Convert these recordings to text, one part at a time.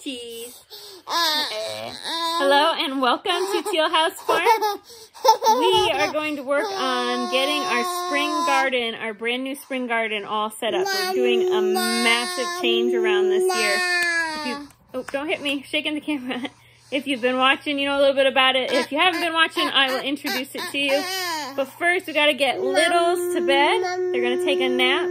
cheese. Hello and welcome to Teal House Farm. We are going to work on getting our spring garden, our brand new spring garden all set up. We're doing a massive change around this year. Oh, don't hit me, shaking the camera. If you've been watching, you know a little bit about it. If you haven't been watching, I will introduce it to you. But first, we got to get Littles to bed. They're going to take a nap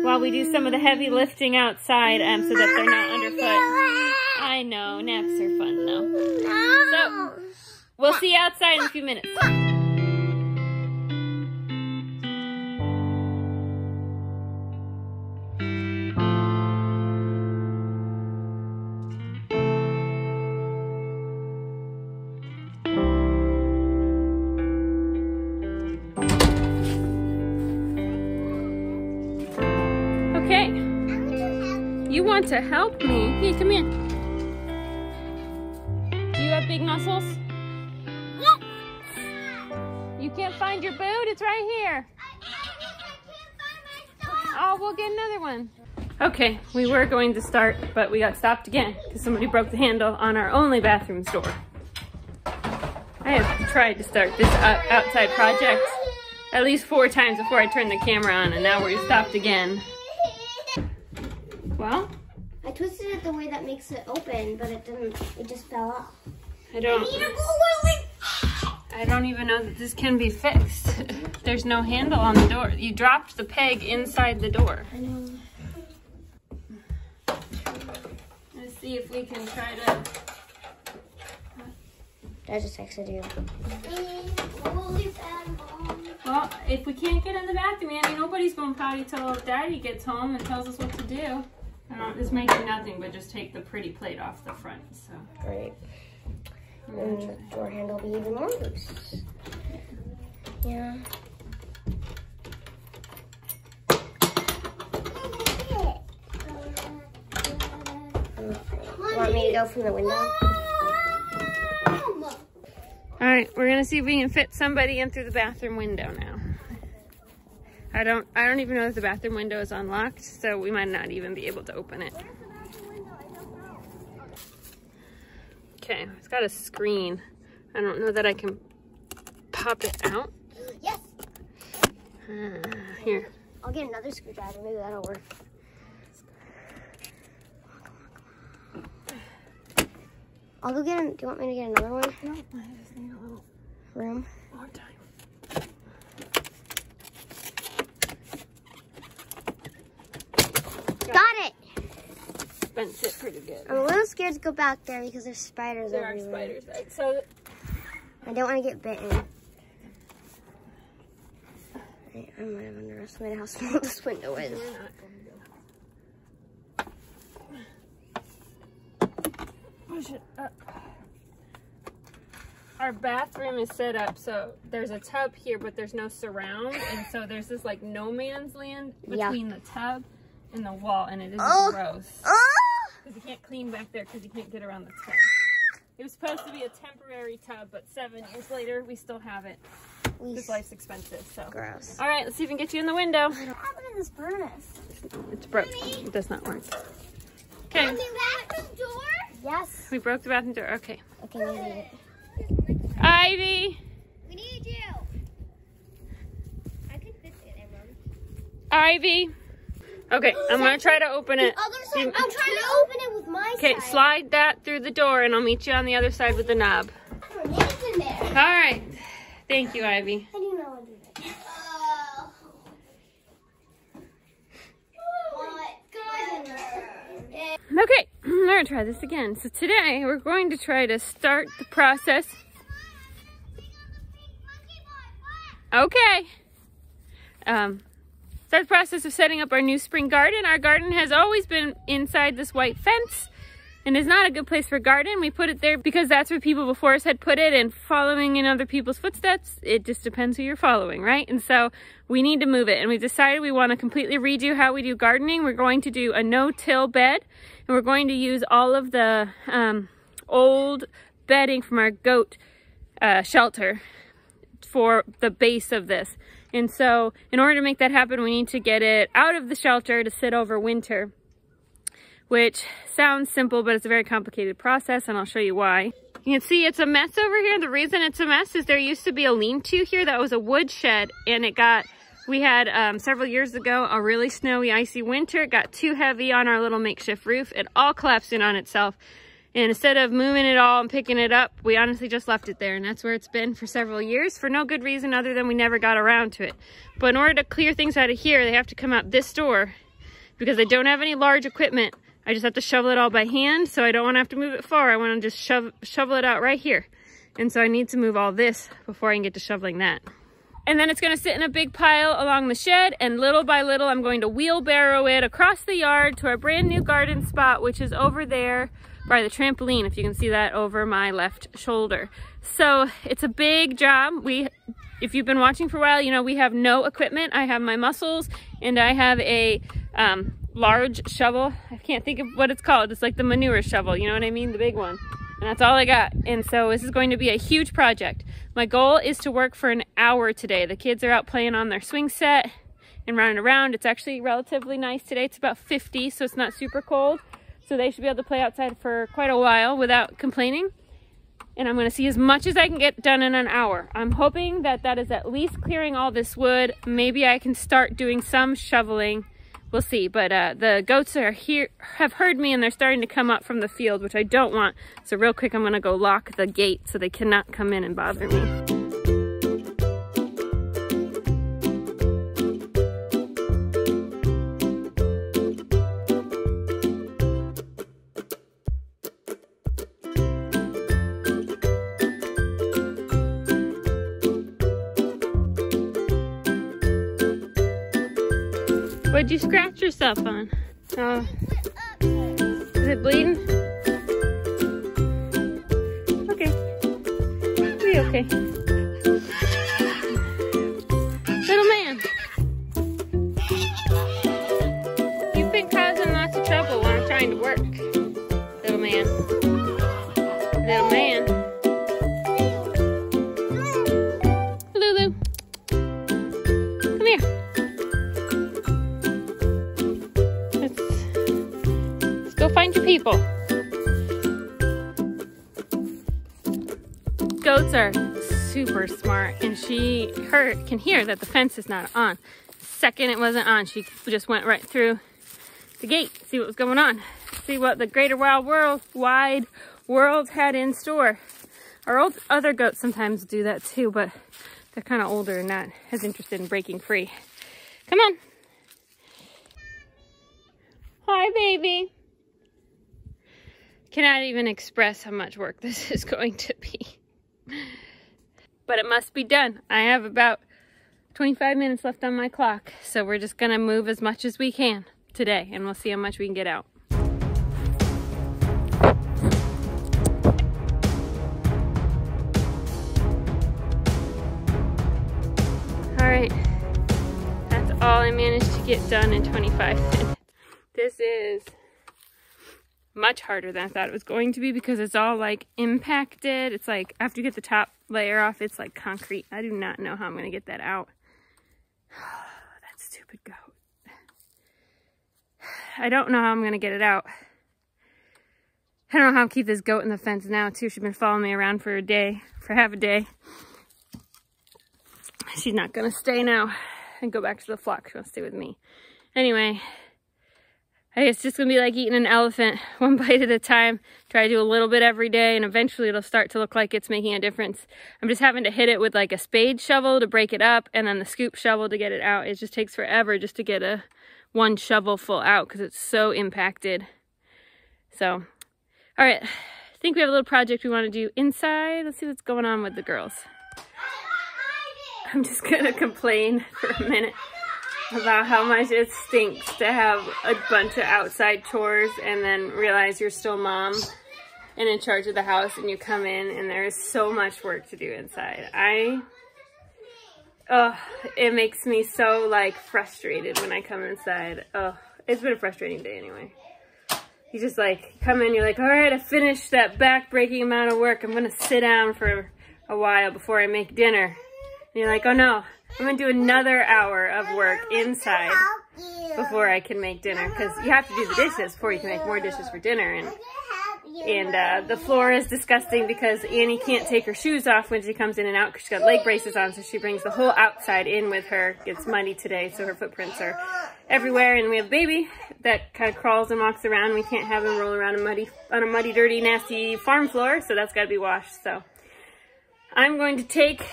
while we do some of the heavy lifting outside so that they're not underfoot. I know, naps are fun though. So, we'll see you outside in a few minutes. Okay, you want to help me? Here, come here. Do you have big muscles? Yes. You can't find your boot? It's right here. I can't find my stuff. Oh, we'll get another one. Okay, we were going to start, but we got stopped again because somebody broke the handle on our only bathroom door. I have tried to start this outside project at least 4 times before I turned the camera on, and now we're stopped again. Well, I twisted it the way that makes it open, but it didn't. It just fell off. I don't even know that this can be fixed. There's no handle on the door. You dropped the peg inside the door. I know. Let's see if we can try to... I just texted you. Well, if we can't get in the bathroom, Annie, nobody's going potty till Daddy gets home and tells us what to do. This might do nothing but just take the pretty plate off the front. So Great. And the door handle will be even more loose. Yeah. Want me to go from the window? All right, we're gonna see if we can fit somebody in through the bathroom window now. I don't even know if the bathroom window is unlocked, so we might not even be able to open it. Okay, it's got a screen. I don't know that I can pop it out. Yes. Here. I'll get another screwdriver. Maybe that'll work. I'll go get. Do you want me to get another one? No, I just need a little room. more time. Got it. Bent it pretty good. I'm a little scared to go back there because there's spiders There are everywhere. spiders, right? So I don't want to get bitten. I might have underestimated how small this window is. we're not going to go. Push it up. Our bathroom is set up so there's a tub here, but there's no surround, and so there's this like no man's land between the tub and the wall, and it is gross. Because you can't clean back there because you can't get around the tub. It was supposed to be a temporary tub, but 7 years later, we still have it. Because life's expensive, so. Gross. All right, let's see if we can get you in the window. What happened in this furnace? It's broke. It does not work. Okay. The bathroom door? Yes. We broke the bathroom door. Okay. Okay, we need it. Ivy. We need you. I could fix it, Hermann. Ivy. Okay, I'm going to try to open it. The other side. I'm trying to open it with my side. Okay, slide that through the door, and I'll meet you on the other side with the knob. Grenades in there. All right. Thank you, Ivy. I do not want to do that. Okay, I'm going to try this again. So today, we're going to try to start the process. Okay. Start the process of setting up our new spring garden. Our garden has always been inside this white fence and is not a good place for garden. We put it there because that's where people before us had put it, and following in other people's footsteps, it just depends who you're following, right? And so we need to move it, and we've decided we want to completely redo how we do gardening. We're going to do a no-till bed, and we're going to use all of the old bedding from our goat shelter for the base of this. And so in order to make that happen, we need to get it out of the shelter to sit over winter. which sounds simple, but it's a very complicated process, and I'll show you why. You can see it's a mess over here. The reason it's a mess is there used to be a lean-to here that was a wood shed, and we had several years ago a really snowy, icy winter. It got too heavy on our little makeshift roof. It all collapsed in on itself. And instead of moving it all and picking it up, we honestly just left it there. And that's where it's been for several years for no good reason other than we never got around to it. But in order to clear things out of here, they have to come out this door because they don't have any large equipment. I just have to shovel it all by hand, so I don't want to have to move it far. I want to just shovel it out right here. And so I need to move all this before I can get to shoveling that. And then it's going to sit in a big pile along the shed, and little by little I'm going to wheelbarrow it across the yard to our brand new garden spot, which is over there by the trampoline, if you can see that over my left shoulder. So it's a big job. If you've been watching for a while, you know we have no equipment. I have my muscles, and I have a large shovel. I can't think of what it's called. It's like the manure shovel, you know what I mean? The big one. And that's all I got. And so this is going to be a huge project. My goal is to work for an hour today. The kids are out playing on their swing set and running around. It's actually relatively nice today. It's about 50, so it's not super cold. So they should be able to play outside for quite a while without complaining. And I'm going to see as much as I can get done in an hour. I'm hoping that that is at least clearing all this wood. Maybe I can start doing some shoveling. We'll see, but the goats are here, have heard me, and they're starting to come up from the field, which I don't want. So real quick, I'm gonna go lock the gate so they cannot come in and bother me. What'd you scratch yourself on? Oh, is it bleeding? Okay, be okay. Little man, you've been causing lots of trouble when I'm trying to work. Little man, little man. Lulu, come here. Find your people. Goats are super smart, and she can hear that the fence is not on. Second it wasn't on, she just went right through the gate, see what was going on, see what the greater wide world had in store. Our other goats sometimes do that too, but they're kind of older and not as interested in breaking free. Come on. Hi, baby. Cannot even express how much work this is going to be. But it must be done. I have about 25 minutes left on my clock, so we're just gonna move as much as we can today, and we'll see how much we can get out. All right, that's all I managed to get done in 25 minutes. This is much harder than I thought it was going to be because it's all like impacted. It's like after you get the top layer off, it's like concrete. I do not know how I'm going to get that out. That stupid goat. I don't know how I'm going to get it out. I don't know how I'll keep this goat in the fence now too. She's been following me around for half a day. She's not going to stay now and go back to the flock. She wants to stay with me. Anyway, it's just going to be like eating an elephant, one bite at a time. Try to do a little bit every day, and eventually it'll start to look like it's making a difference. I'm just having to hit it with like a spade shovel to break it up, and then the scoop shovel to get it out. It just takes forever just to get one shovel full out because it's so impacted. So, all right. I think we have a little project we want to do inside. Let's see what's going on with the girls. I'm just going to complain for a minute about how much it stinks to have a bunch of outside chores and then realize you're still mom and in charge of the house, and you come in and there is so much work to do inside. It makes me so like frustrated when I come inside. It's been a frustrating day anyway. You just like come in, you're like, all right, I finished that back-breaking amount of work. I'm gonna sit down for a while before I make dinner. And you're like, oh no, I'm gonna do another hour of work inside. before I can make dinner, because you have to do the dishes before you can make more dishes for dinner. And the floor is disgusting because Annie can't take her shoes off when she comes in and out because she's got leg braces on, so she brings the whole outside in with her. It's muddy today, so her footprints are everywhere. And we have a baby that kind of crawls and walks around. We can't have him roll around on a muddy, dirty, nasty farm floor, so that's got to be washed. So I'm going to take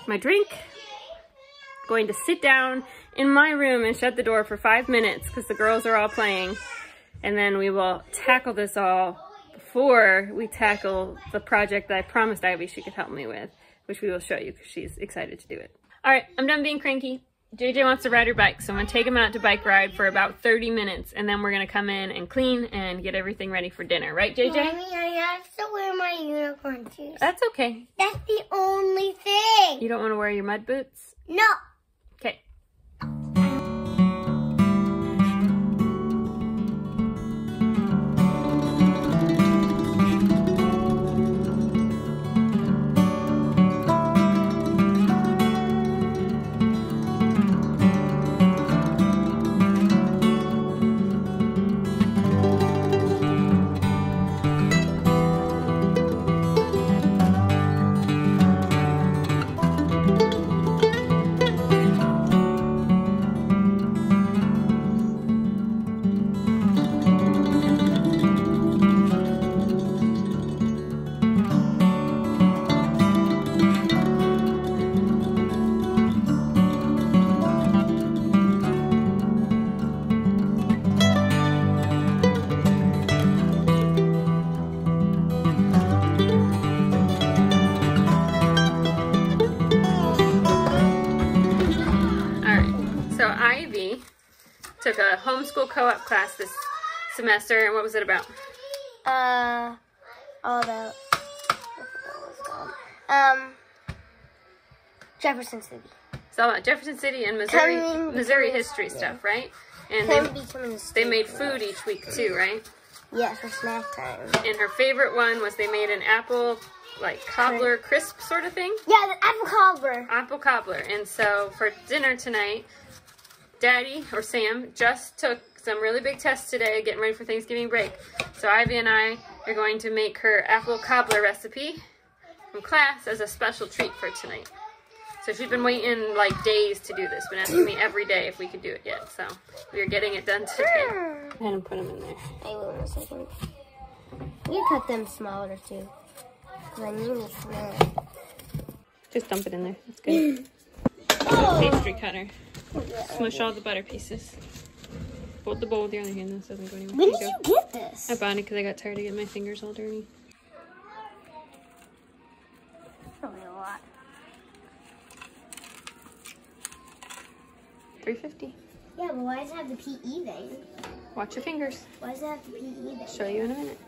my drink, going to sit down in my room and shut the door for 5 minutes because the girls are all playing, and then we will tackle this all before we tackle the project that I promised Ivy she could help me with, which we will show you because she's excited to do it. All right, I'm done being cranky. JJ wants to ride her bike, so I'm gonna take him out to bike ride for about 30 minutes, and then we're gonna come in and clean and get everything ready for dinner. Right, JJ? Mommy, I have to wear my unicorn shoes. That's okay. That's the only thing. You don't want to wear your mud boots? No. Okay. Took a homeschool co-op class this semester, and what was it about? All about, what was it called? Jefferson City. It's all about Jefferson City and Missouri history stuff, right? And they made food each week too, right? Yeah, for snack time. And her favorite one was they made an apple, like, cobbler crisp sort of thing? Yeah, the apple cobbler. Apple cobbler. And so for dinner tonight, Daddy, or Sam, just took some really big tests today, getting ready for Thanksgiving break. So Ivy and I are going to make her apple cobbler recipe from class as a special treat for tonight. So she's been waiting like days to do this, been asking me every day if we could do it yet. So we are getting it done today. And put them in there. I will in a second. You cut them smaller too, because I need to smell it. Just dump it in there. That's good. Pastry cutter. Smush all the butter pieces. Hold the bowl with your other hand. This doesn't go anywhere. When did you get this? I bought it because I got tired of getting my fingers all dirty. Probably a lot. $3.50. Yeah, but why does it have the PE thing? Watch your fingers. Why does it have the PE thing? Show you in a minute.